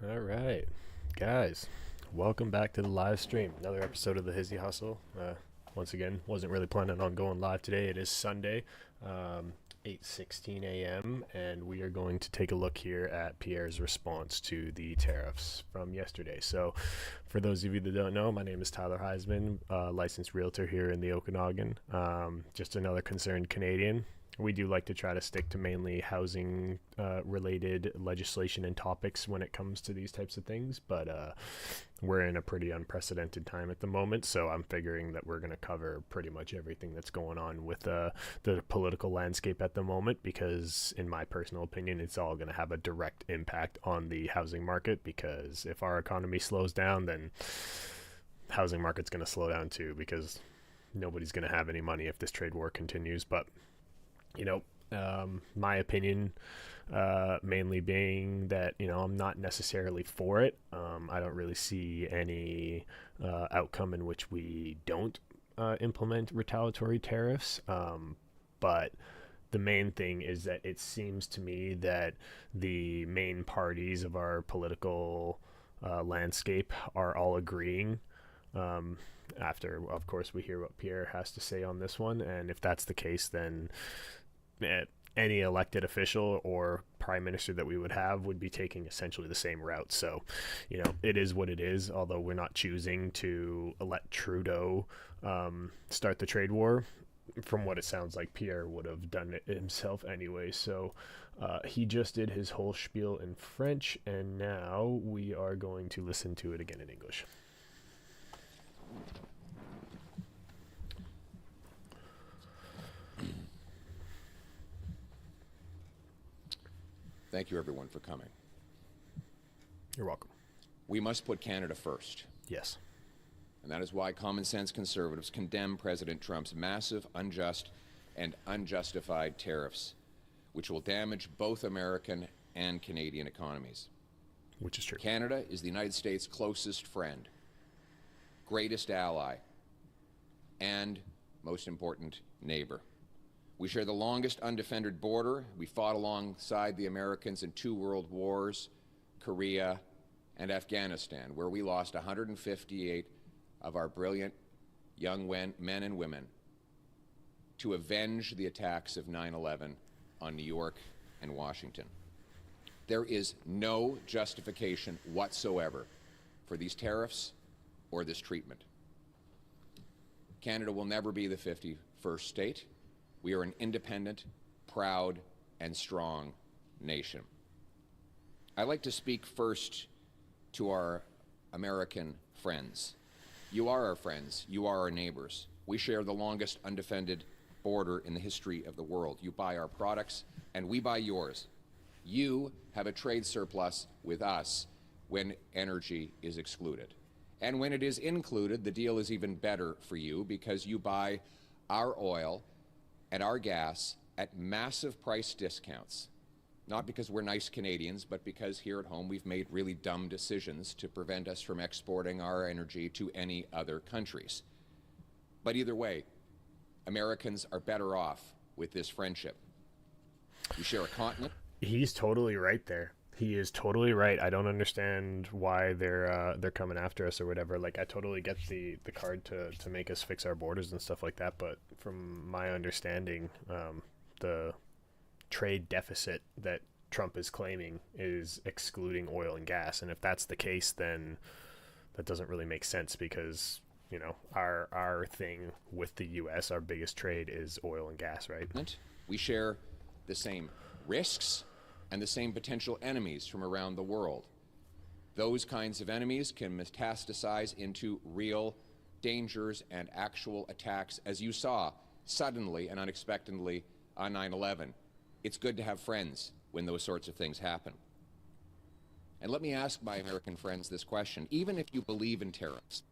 All right, guys, welcome back to the live stream. Another episode of the Hizzy Hustle. Once again, wasn't really planning on going live today. It is Sunday, 8:16 a.m., and we are going to take a look here at Pierre's response to the tariffs from yesterday. So, for those of you that don't know, my name is Tyler Heisman, licensed realtor here in the Okanagan. Just another concerned Canadian. We do like to try to stick to mainly housing related legislation and topics when it comes to these types of things, but we're in a pretty unprecedented time at the moment, so I'm figuring that we're going to cover pretty much everything that's going on with the political landscape at the moment, because in my personal opinion it's all going to have a direct impact on the housing market, because if our economy slows down, then housing market's going to slow down too, because nobody's going to have any money if this trade war continues. But my opinion, mainly being that, I'm not necessarily for it. I don't really see any outcome in which we don't implement retaliatory tariffs. But the main thing is that it seems to me that the main parties of our political landscape are all agreeing, after, of course, we hear what Pierre has to say on this one. And if that's the case, then any elected official or prime minister that we would have would be taking essentially the same route. So, it is what it is, although we're not choosing to let Trudeau start the trade war. From what it sounds like, Pierre would have done it himself anyway. So he just did his whole spiel in French, and now we are going to listen to it again in English. Thank you, everyone, for coming. You're welcome. We must put Canada first. Yes. And that is why common sense conservatives condemn President Trump's massive, unjust, and unjustified tariffs, which will damage both American and Canadian economies. Which is true. Canada is the United States' closest friend, greatest ally, and, most important, neighbor. We share the longest undefended border. We fought alongside the Americans in 2 world wars, Korea, and Afghanistan, where we lost 158 of our brilliant young men and women to avenge the attacks of 9/11 on New York and Washington. There is no justification whatsoever for these tariffs or this treatment. Canada will never be the 51st state. We are an independent, proud, and strong nation. I'd like to speak first to our American friends. You are our friends. You are our neighbors. We share the longest undefended border in the history of the world. You buy our products, and we buy yours. You have a trade surplus with us when energy is excluded. And when it is included, the deal is even better for you, because you buy our oil and our gas at massive price discounts. Not because we're nice Canadians, but because here at home we've made really dumb decisions to prevent us from exporting our energy to any other countries. But either way, Americans are better off with this friendship. We share a continent. He's totally right there. He is totally right. I don't understand why they're coming after us or whatever. Like, I totally get the card to make us fix our borders and stuff like that. But from my understanding, the trade deficit that Trump is claiming is excluding oil and gas. And if that's the case, then that doesn't really make sense, because our thing with the U.S., our biggest trade is oil and gas, right? We share the same risks and the same potential enemies from around the world. Those kinds of enemies can metastasize into real dangers and actual attacks, as you saw suddenly and unexpectedly on 9/11. It's good to have friends when those sorts of things happen. And let me ask my American friends this question. Even if you believe in tariffs,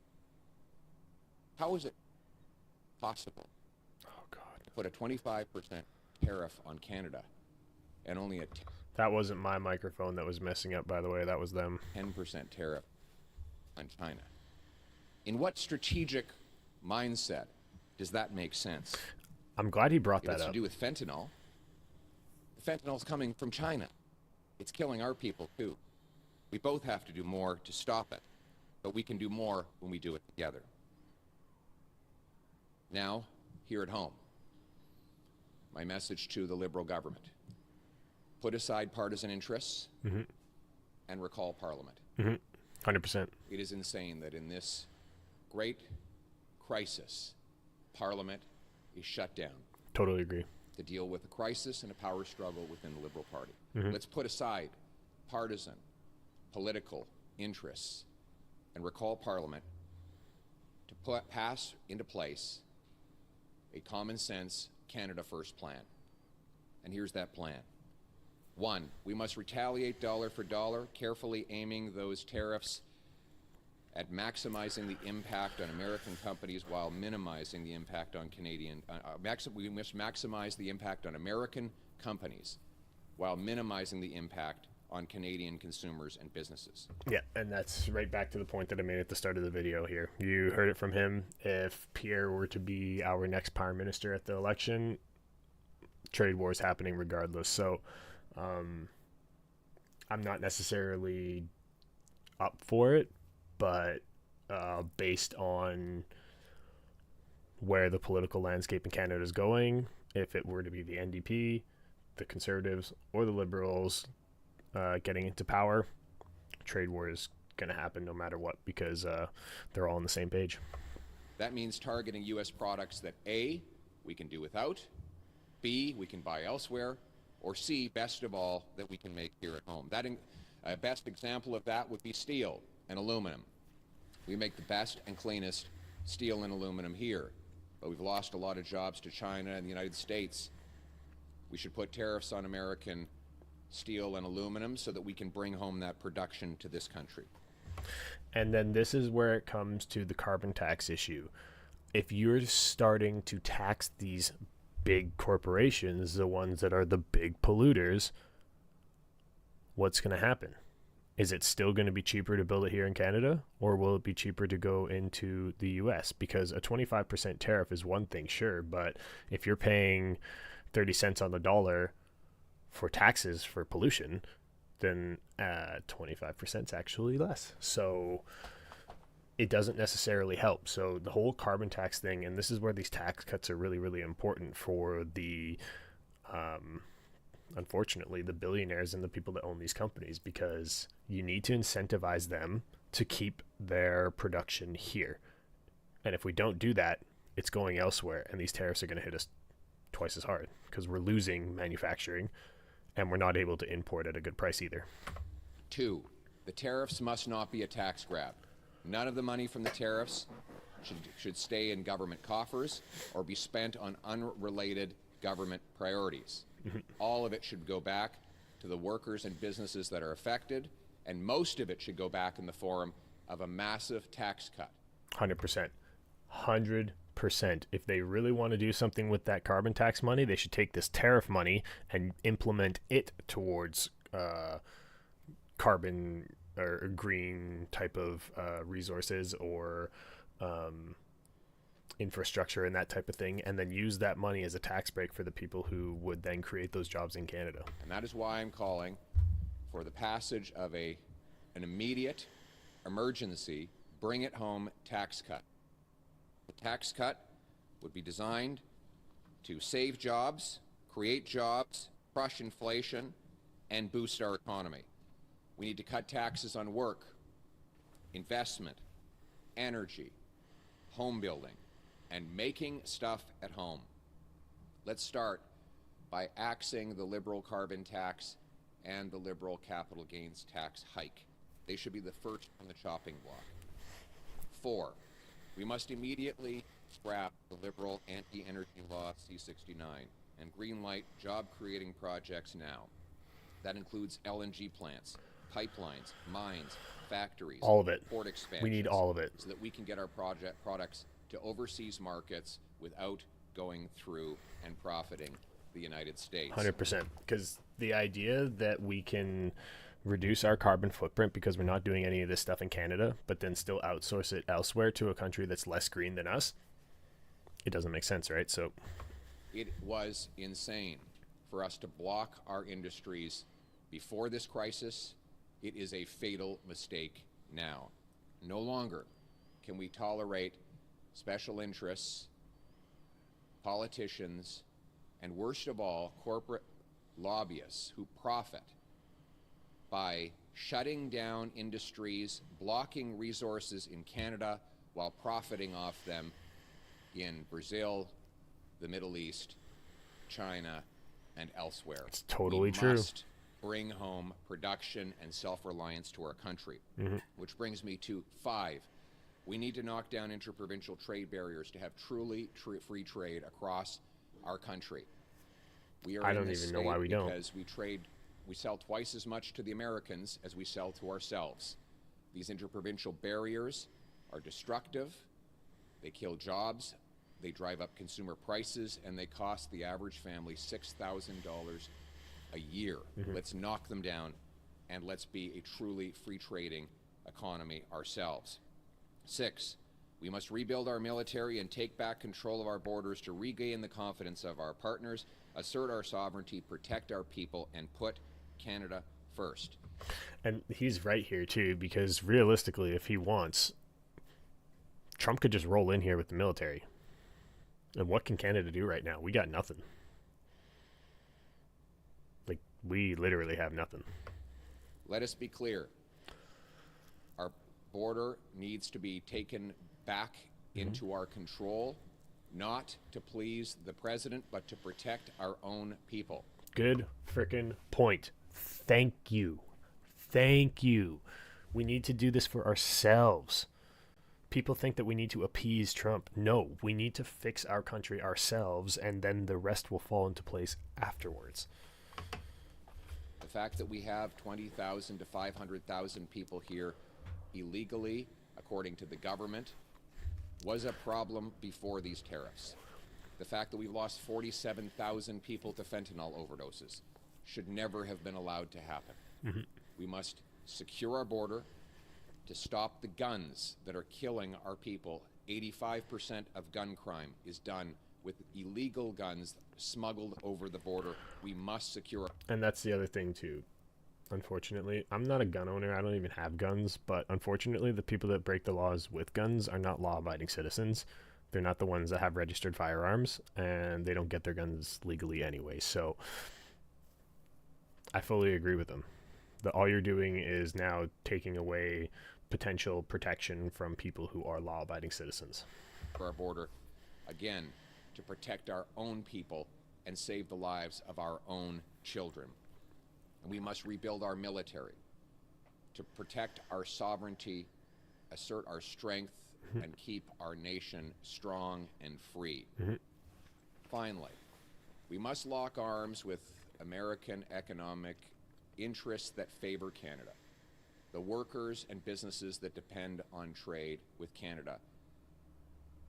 how is it possible to put a 25% tariff on Canada and only a That wasn't my microphone that was messing up, by the way. That was them. 10% tariff on China? In what strategic mindset does that make sense? I'm glad he brought If that it's up. to do with fentanyl's coming from China. It's killing our people too. We both have to do more to stop it, but we can do more when we do it together. Now, here at home, my message to the Liberal government: put aside partisan interests and recall Parliament. 100%. It is insane that in this great crisis, Parliament is shut down Totally agree. to deal with a crisis and a power struggle within the Liberal Party. Let's put aside partisan, political interests and recall Parliament to pass into place a common sense Canada First plan. And here's that plan. 1, we must retaliate dollar for dollar, carefully aiming those tariffs at maximizing the impact on American companies while minimizing the impact on Canadian. We must maximize the impact on American companies while minimizing the impact on Canadian consumers and businesses. Yeah, and that's right back to the point that I made at the start of the video here. You heard it from him. If Pierre were to be our next prime minister at the election, trade war is happening regardless. So I'm not necessarily up for it, but based on where the political landscape in Canada is going, if it were to be the NDP, the Conservatives, or the Liberals getting into power, trade war is going to happen no matter what, because they're all on the same page. That means targeting U.S. products that A, we can do without, B, we can buy elsewhere, or C, best of all, that we can make here at home. A best example of that would be steel and aluminum. We make the best and cleanest steel and aluminum here, but we've lost a lot of jobs to China and the United States. We should put tariffs on American steel and aluminum so that we can bring home that production to this country. And then this is where it comes to the carbon tax issue. If you're starting to tax these big corporations, the ones that are the big polluters, what's going to happen? Is it still going to be cheaper to build it here in Canada, or will it be cheaper to go into the US? Because a 25% tariff is one thing, sure, but if you're paying 30 cents on the dollar for taxes for pollution, then 25% is actually less. So it doesn't necessarily help. So the whole carbon tax thing, and this is where these tax cuts are really, really important for the unfortunately, the billionaires and the people that own these companies, because you need to incentivize them to keep their production here. And if we don't do that, it's going elsewhere, and these tariffs are going to hit us twice as hard because we're losing manufacturing and we're not able to import at a good price either. 2, the tariffs must not be a tax grab. None of the money from the tariffs should stay in government coffers or be spent on unrelated government priorities. All of it should go back to the workers and businesses that are affected, and most of it should go back in the form of a massive tax cut. 100%. 100%. If they really want to do something with that carbon tax money, they should take this tariff money and implement it towards carbon or green type of resources or infrastructure and that type of thing, and then use that money as a tax break for the people who would then create those jobs in Canada. And that is why I'm calling for the passage of an immediate emergency bring it home tax cut. The tax cut would be designed to save jobs, create jobs, crush inflation, and boost our economy. We need to cut taxes on work, investment, energy, home building, and making stuff at home. Let's start by axing the Liberal carbon tax and the Liberal capital gains tax hike. They should be the first on the chopping block. 4, we must immediately scrap the Liberal anti-energy law C-69 and greenlight job-creating projects now. That includes LNG plants, pipelines, mines, factories, all of it. Port expansions. We need all of it so that we can get our products to overseas markets without going through and profiting the United States. 100%. Because the idea that we can reduce our carbon footprint because we're not doing any of this stuff in Canada, but then still outsource it elsewhere to a country that's less green than us, it doesn't make sense, right? So it was insane for us to block our industries before this crisis It is a fatal mistake now. No longer can we tolerate special interests, politicians, and worst of all, corporate lobbyists who profit by shutting down industries, blocking resources in Canada while profiting off them in Brazil, the Middle East, China, and elsewhere. It's totally we true. Must bring home production and self-reliance to our country. Which brings me to 5. We need to knock down interprovincial trade barriers to have truly free trade across our country. We are I don't even know why we don't. Because we sell twice as much to the Americans as we sell to ourselves. These interprovincial barriers are destructive. They kill jobs. They drive up consumer prices, and they cost the average family $6,000 a year. Let's knock them down, and let's be a truly free trading economy ourselves. 6, we must rebuild our military and take back control of our borders to regain the confidence of our partners, assert our sovereignty, protect our people, and put Canada first. And he's right here too, because realistically, if he wants, Trump could just roll in here with the military. And what can Canada do right now? We got nothing. Like, we literally have nothing. Let us be clear. Our border needs to be taken back into our control, not to please the president, but to protect our own people. Good frickin' point. Thank you. Thank you. We need to do this for ourselves. People think that we need to appease Trump. No, we need to fix our country ourselves, and then the rest will fall into place afterwards. The fact that we have 20,000 to 500,000 people here illegally, according to the government, was a problem before these tariffs. The fact that we've lost 47,000 people to fentanyl overdoses should never have been allowed to happen. We must secure our border to stop the guns that are killing our people. 85% of gun crime is done with illegal guns smuggled over the border. We must secure. And that's the other thing too. Unfortunately, I'm not a gun owner. I don't even have guns, but unfortunately, the people that break the laws with guns are not law-abiding citizens. They're not the ones that have registered firearms, and they don't get their guns legally anyway. So I fully agree with them. All you're doing is now taking away potential protection from people who are law-abiding citizens. For our border, again, to protect our own people and save the lives of our own children. And we must rebuild our military to protect our sovereignty, assert our strength, and keep our nation strong and free. Finally, we must lock arms with American economic interests that favor Canada. The workers and businesses that depend on trade with Canada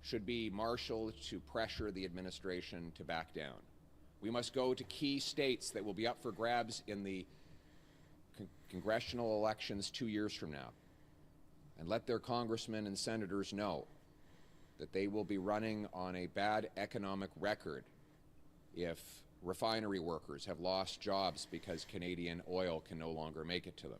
should be marshaled to pressure the administration to back down. We must go to key states that will be up for grabs in the congressional elections 2 years from now, and let their congressmen and senators know that they will be running on a bad economic record if refinery workers have lost jobs because Canadian oil can no longer make it to them.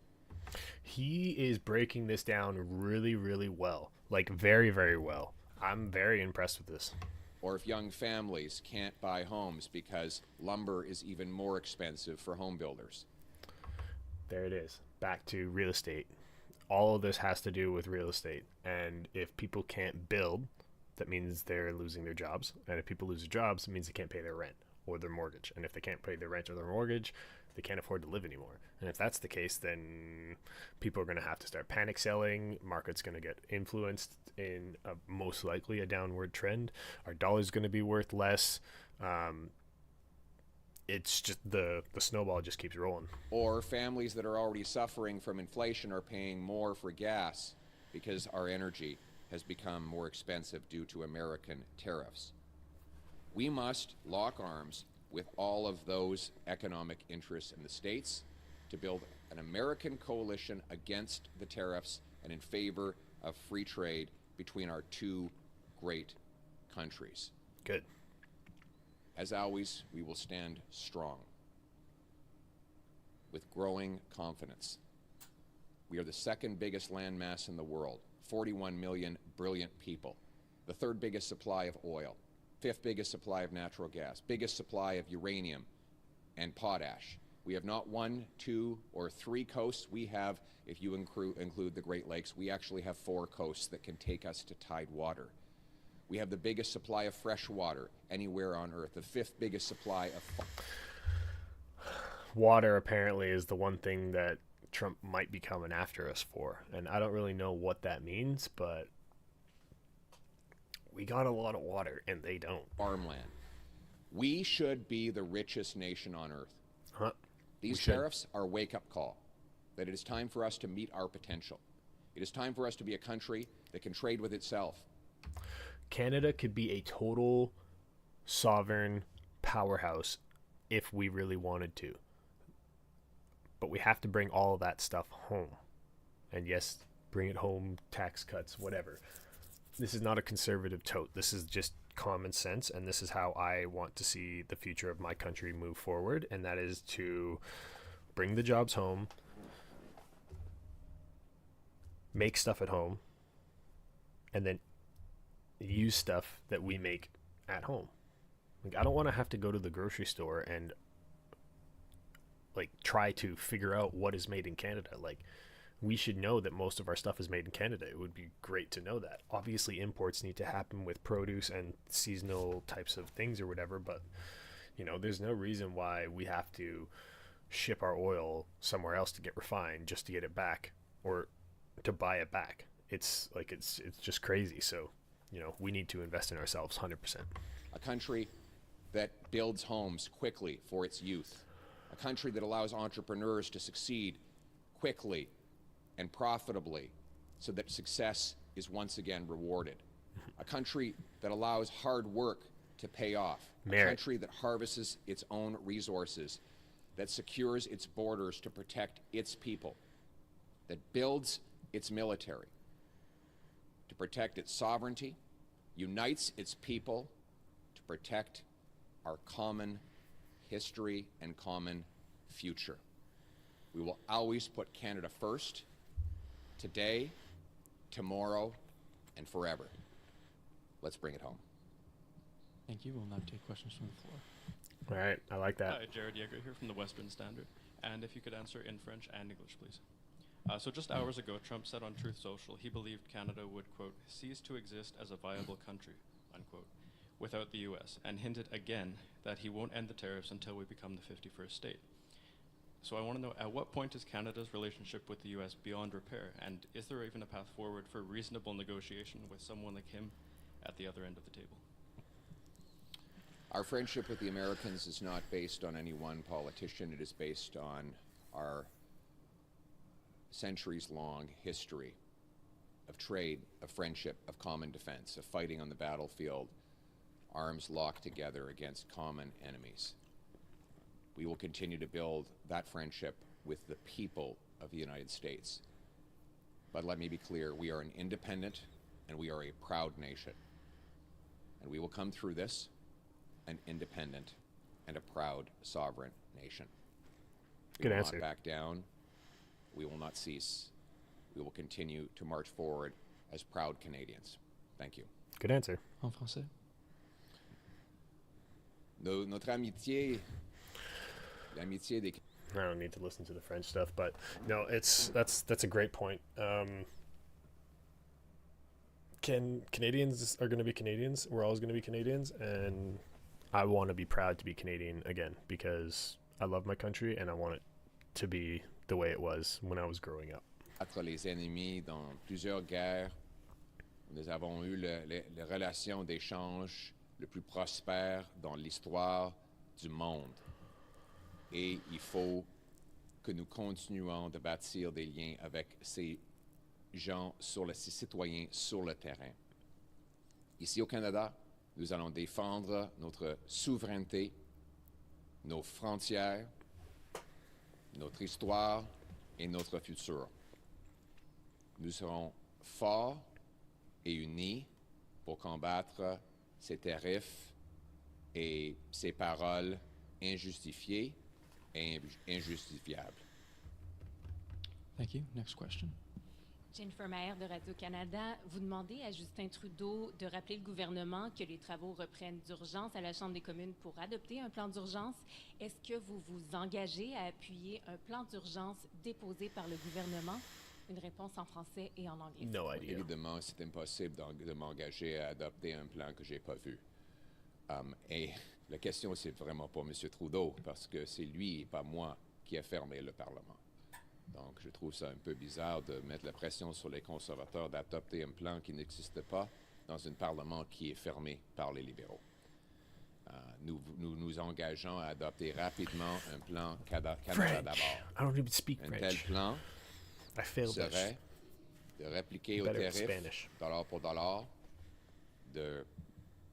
He is breaking this down really, really well. Like, very, very well. I'm very impressed with this. Or if young families can't buy homes because lumber is even more expensive for home builders. There it is. Back to real estate. All of this has to do with real estate. And if people can't build, that means they're losing their jobs. And if people lose their jobs, it means they can't pay their rent or their mortgage. And if they can't pay their rent or their mortgage, they can't afford to live anymore. And if that's the case, then people are going to have to start panic selling. Market's going to get influenced in most likely a downward trend. Our dollar's going to be worth less. It's just the snowball just keeps rolling. Or families that are already suffering from inflation are paying more for gas because our energy has become more expensive due to American tariffs. We must lock arms with all of those economic interests in the states to build an American coalition against the tariffs and in favor of free trade between our two great countries. Good. As always, we will stand strong with growing confidence We are the second biggest landmass in the world, 41 million brilliant people, the third biggest supply of oil, fifth biggest supply of natural gas, biggest supply of uranium and potash. We have not 1, 2, or 3 coasts. We have, if you include the Great Lakes, we actually have 4 coasts that can take us to tide water. We have the biggest supply of fresh water anywhere on Earth, the 5th biggest supply of water apparently is the one thing that Trump might be coming after us for. And I don't really know what that means, but we got a lot of water and they don't. Farmland. We should be the richest nation on Earth. Huh? These tariffs are a wake-up call that it is time for us to meet our potential. It is time for us to be a country that can trade with itself. Canada could be a total sovereign powerhouse if we really wanted to. But we have to bring all of that stuff home. And yes, bring it home, tax cuts, whatever. This is not a conservative tote. This is just common sense, and this is how I want to see the future of my country move forward, and that is to bring the jobs home, make stuff at home, and then use stuff that we make at home. Like, I don't want to have to go to the grocery store and like try to figure out what is made in Canada. Like, we should know that most of our stuff is made in Canada. It would be great to know that. Obviously, imports need to happen with produce and seasonal types of things or whatever, but, you know, there's no reason why we have to ship our oil somewhere else to get refined just to get it back or to buy it back. It's like, it's just crazy. So, you know, we need to invest in ourselves 100%. A country that builds homes quickly for its youth. A country that allows entrepreneurs to succeed quickly and profitably so that success is once again rewarded. A country that allows hard work to pay off. A country that harvests its own resources, that secures its borders to protect its people, that builds its military to protect its sovereignty, unites its people to protect our common history and common future. We will always put Canada first, today, tomorrow, and forever. Let's bring it home. Thank you. We'll now take questions from the floor. All right, I like that. Hi, Jared Yeager here from the Western Standard. And if you could answer in French and English, please. So just hours ago, Trump said on Truth Social he believed Canada would, quote, cease to exist as a viable country, unquote, without the U.S., and hinted again that he won't end the tariffs until we become the 51st state. So I want to know, at what point is Canada's relationship with the U.S. beyond repair? And is there even a path forward for reasonable negotiation with someone like him at the other end of the table? Our friendship with the Americans is not based on any one politician. It is based on our centuries-long history of trade, of friendship, of common defense, of fighting on the battlefield, arms locked together against common enemies. We will continue to build that friendship with the people of the United States. But let me be clear, we are an independent and we are a proud nation. And we will come through this an independent and a proud sovereign nation. We Good will answer. not back down. We will not cease. We will continue to march forward as proud Canadians. Thank you. Good answer. En français. Notre amitié, l'amitié des... I don't need to listen to the French stuff, but no, that's a great point. Canadians are going to be Canadians. We're always going to be Canadians, and I want to be proud to be Canadian again because I love my country and I want it to be the way it was when I was growing up. Entre les ennemis dans plusieurs guerres, nous avons eu les relations d'échange le plus prospère dans l'histoire du monde. Et il faut que nous continuions de bâtir des liens avec ces gens, ces citoyens sur le terrain. Ici au Canada, nous allons défendre notre souveraineté, nos frontières, notre histoire et notre futur. Nous serons forts et unis pour combattre ces tariffs et ces paroles injustifiées et injustifiables. Thank you. Next question. Jennifer Maher de Radio-Canada, vous demandez à Justin Trudeau de rappeler le gouvernement que les travaux reprennent d'urgence à la Chambre des communes pour adopter un plan d'urgence. Est-ce que vous vous engagez à appuyer un plan d'urgence déposé par le gouvernement? Une réponse en français et en anglais. No idea. Évidemment, c'est impossible de m'engager à adopter un plan que j'ai pas vu. Et la question, c'est vraiment pas M. Trudeau, parce que c'est lui et pas moi qui a fermé le Parlement. Donc, je trouve ça un peu bizarre de mettre la pression sur les conservateurs d'adopter un plan qui n'existe pas dans un Parlement qui est fermé par les libéraux. Nous nous engageons à adopter rapidement un plan Canada d'abord. I don't even speak Un tel French. plan I failed Dutch. serait de répliquer aux Better at tarifs, Spanish. dollar pour dollar, de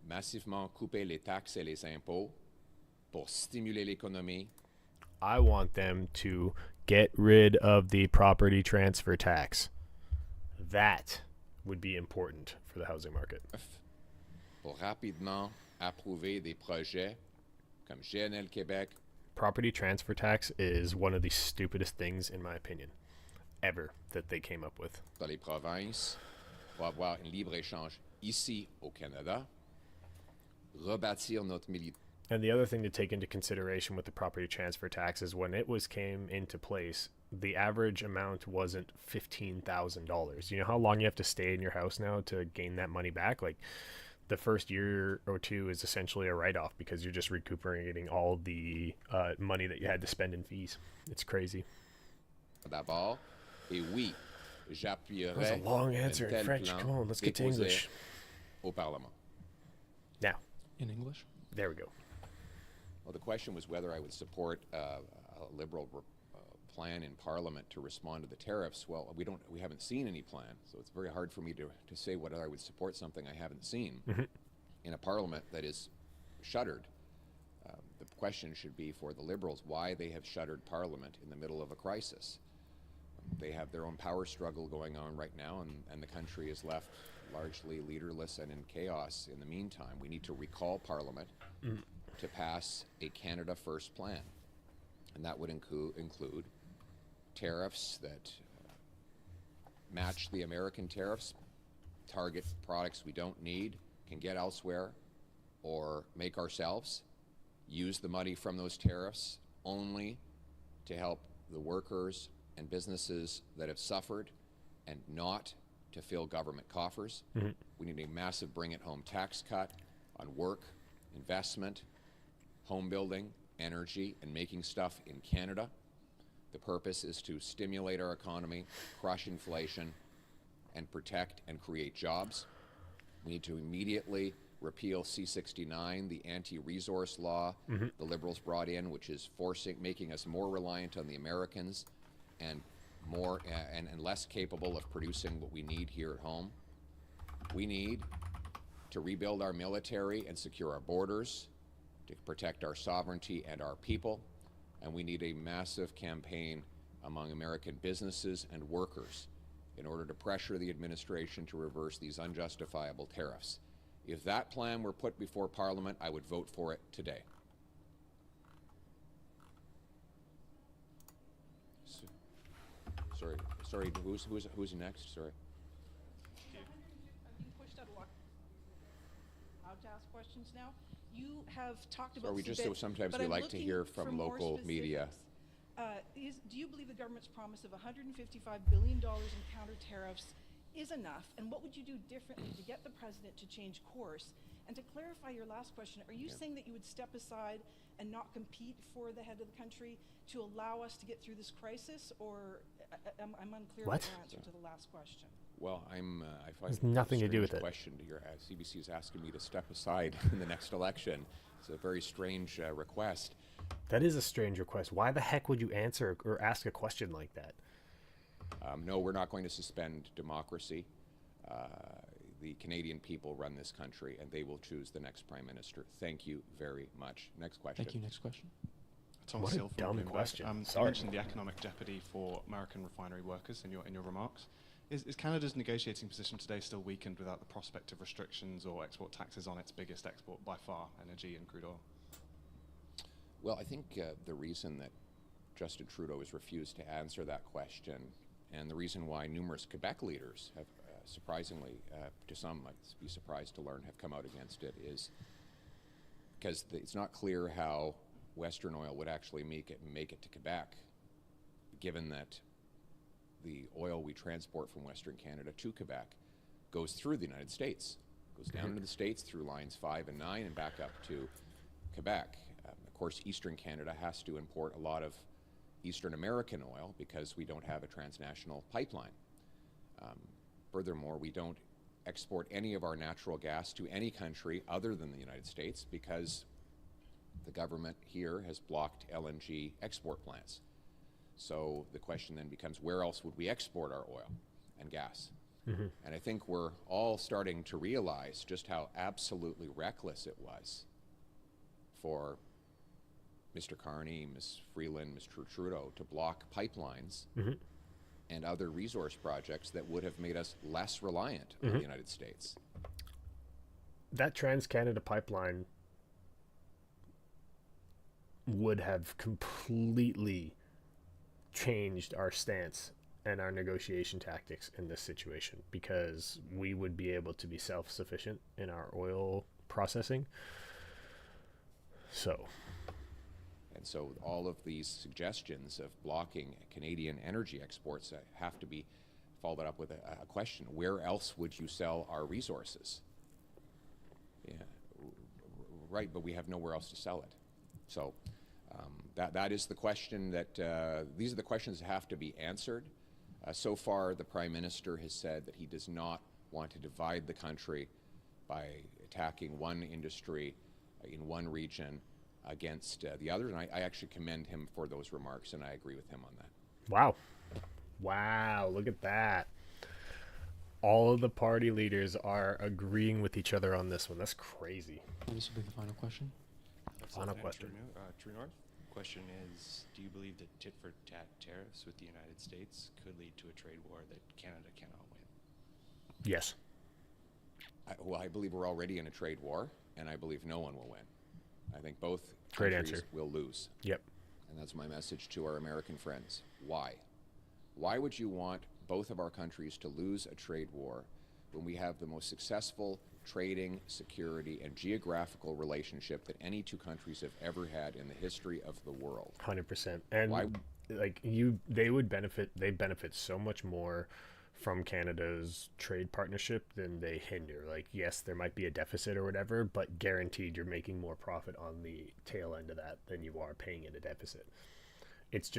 massivement couper les taxes et les impôts pour stimuler l'économie. I want them to get rid of the property transfer tax. That would be important for the housing market. Pour rapidement approuver des projets comme GNL Québec, Property transfer tax is one of the stupidest things, in my opinion, ever that they came up with. dans les provinces pour avoir un libre-échange ici au Canada, rebâtir notre militaire. And the other thing to take into consideration with the property transfer tax is when it came into place, the average amount wasn't $15,000. You know how long you have to stay in your house now to gain that money back? Like the first year or two is essentially a write-off because you're just recuperating all the money that you had to spend in fees. It's crazy. D'abord, et oui, That was j'appuierai a long answer un in tel French. plan Come on, let's get to déposé English. au Parlement. Now, In English. there we go. Well, the question was whether I would support a liberal plan in Parliament to respond to the tariffs. Well, we haven't seen any plan, so it's very hard for me to say whether I would support something I haven't seen in a Parliament that is shuttered. The question should be for the Liberals why they have shuttered Parliament in the middle of a crisis. They have their own power struggle going on right now, and the country is left largely leaderless and in chaos in the meantime. We need to recall Parliament to pass a Canada First plan, and that would include tariffs that match the American tariffs, target products we don't need, can get elsewhere, or make ourselves, use the money from those tariffs only to help the workers and businesses that have suffered and not to fill government coffers. We need a massive bring-it-home tax cut on work, investment, home building, energy, and making stuff in Canada. The purpose is to stimulate our economy, crush inflation, and protect and create jobs. We need to immediately repeal C-69, the anti-resource law the Liberals brought in, which is making us more reliant on the Americans and more and less capable of producing what we need here at home. We need to rebuild our military and secure our borders, to protect our sovereignty and our people, and we need a massive campaign among American businesses and workers in order to pressure the administration to reverse these unjustifiable tariffs. If that plan were put before Parliament, I would vote for it today. Sorry, who's next? Sorry. I'm being pushed out of luck. Allowed to ask questions now. You have talked about. Sometimes but we I'm like to looking hear for from more local media. specifics. Do you believe the government's promise of $155 billion in counter tariffs is enough? And what would you do differently to get the president to change course? And to clarify your last question, are you saying that you would step aside and not compete for the head of the country to allow us to get through this crisis? Or I'm unclear What? about your answer to the last question. Well, I find Has nothing to do with it. Question here. CBC is asking me to step aside in the next election. It's a very strange request. That is a strange request. Why the heck would you answer or ask a question like that? No, we're not going to suspend democracy. The Canadian people run this country, and they will choose the next prime minister. Thank you very much. Next question. Thank you. Next question. What a Seal from dumb Bloomberg. question. You Sorry. mentioned the economic jeopardy for American refinery workers in your remarks. Is Canada's negotiating position today still weakened without the prospect of restrictions or export taxes on its biggest export by far, energy and crude oil? Well, I think the reason that Justin Trudeau has refused to answer that question And the reason why numerous Quebec leaders have, surprisingly, to some might be surprised to learn, have come out against it is because it's not clear how Western oil would actually make it to Quebec, given that the oil we transport from Western Canada to Quebec goes through the United States, goes down into the States through lines 5 and 9 and back up to Quebec. Of course, Eastern Canada has to import a lot of Eastern American oil because we don't have a transnational pipeline. Furthermore, we don't export any of our natural gas to any country other than the United States because the government here has blocked LNG export plants. So the question then becomes, where else would we export our oil and gas? And I think we're all starting to realize just how absolutely reckless it was for Mr. Carney, Ms. Freeland, Mr. Trudeau to block pipelines and other resource projects that would have made us less reliant on the United States. That Trans-Canada pipeline would have completely changed our stance and our negotiation tactics in this situation, because we would be able to be self-sufficient in our oil processing. And so all of these suggestions of blocking Canadian energy exports have to be followed up with a question. Where else would you sell our resources? Yeah, right, but we have nowhere else to sell it. So that is the question that, these are the questions that have to be answered. So far, the Prime Minister has said that he does not want to divide the country by attacking one industry in one region against the others, and I actually commend him for those remarks, and I agree with him on that. Wow, look at that. All of the party leaders are agreeing with each other on this one. That's crazy. This will be the final question. Final question. True North. Question is, do you believe that tit-for-tat tariffs with the United States could lead to a trade war that Canada cannot win? Yes. I believe we're already in a trade war, and I believe no one will win. I think both Great countries answer. will lose. Yep. And that's my message to our American friends. Why? Why would you want both of our countries to lose a trade war when we have the most successful trading, security, and geographical relationship that any two countries have ever had in the history of the world? 100%. And Why? They benefit so much more from Canada's trade partnership than they hinder. Like, yes, there might be a deficit or whatever, but guaranteed you're making more profit on the tail end of that than you are paying in a deficit. It's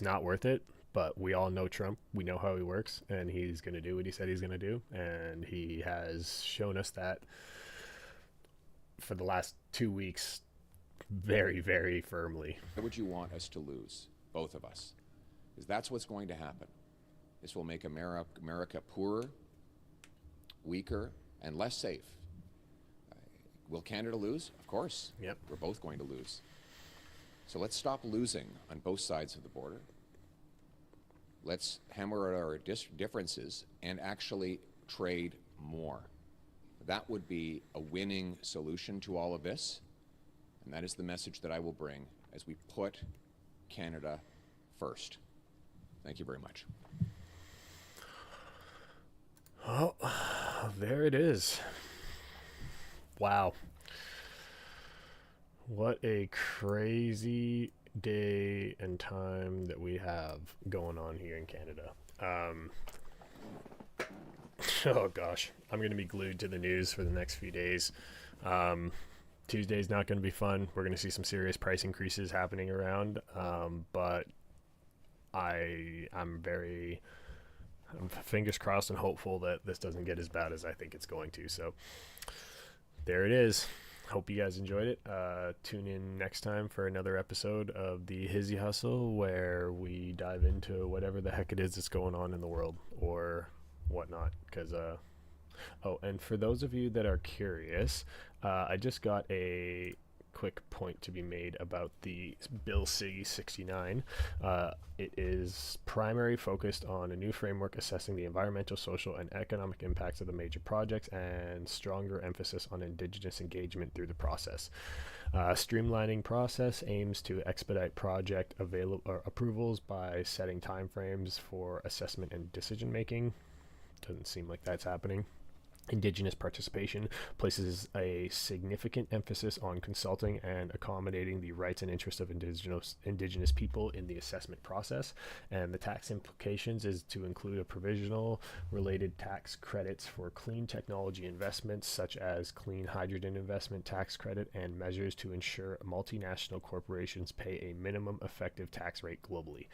not worth it, but we all know Trump. We know how he works, and he's going to do what he said he's going to do, and he has shown us that for the last 2 weeks very, very firmly. Why would you want us to lose, both of us? Because that's what's going to happen. This will make America poorer, weaker, and less safe. Will Canada lose? Of course. Yep. We're both going to lose. So let's stop losing on both sides of the border. Let's hammer out our differences and actually trade more. That would be a winning solution to all of this. And that is the message that I will bring as we put Canada first. Thank you very much. Oh, there it is. Wow. What a crazy day and time that we have going on here in Canada. Oh gosh, I'm going to be glued to the news for the next few days. Tuesday's not going to be fun. We're going to see some serious price increases happening around, but I'm fingers crossed and hopeful that this doesn't get as bad as I think it's going to. So there it is. Hope you guys enjoyed it. Tune in next time for another episode of the Hizzy Hustle, where we dive into whatever the heck it is that's going on in the world or whatnot. Because and for those of you that are curious, I just got a quick point to be made about the Bill C-69. It is primarily focused on a new framework assessing the environmental, social, and economic impacts of the major projects and stronger emphasis on Indigenous engagement through the process. Streamlining process aims to expedite project approvals by setting timeframes for assessment and decision making. Doesn't seem like that's happening. Indigenous participation places a significant emphasis on consulting and accommodating the rights and interests of indigenous people in the assessment process. And the tax implications is to include a provisional related tax credits for clean technology investments, such as clean hydrogen investment tax credit, and measures to ensure multinational corporations pay a minimum effective tax rate globally.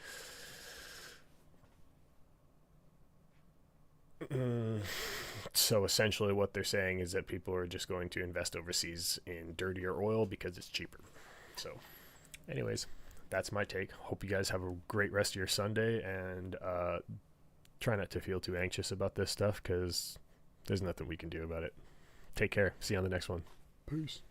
So essentially what they're saying is that people are just going to invest overseas in dirtier oil because it's cheaper. So anyways, that's my take. Hope you guys have a great rest of your Sunday, and try not to feel too anxious about this stuff because there's nothing we can do about it. Take care. See you on the next one. Peace.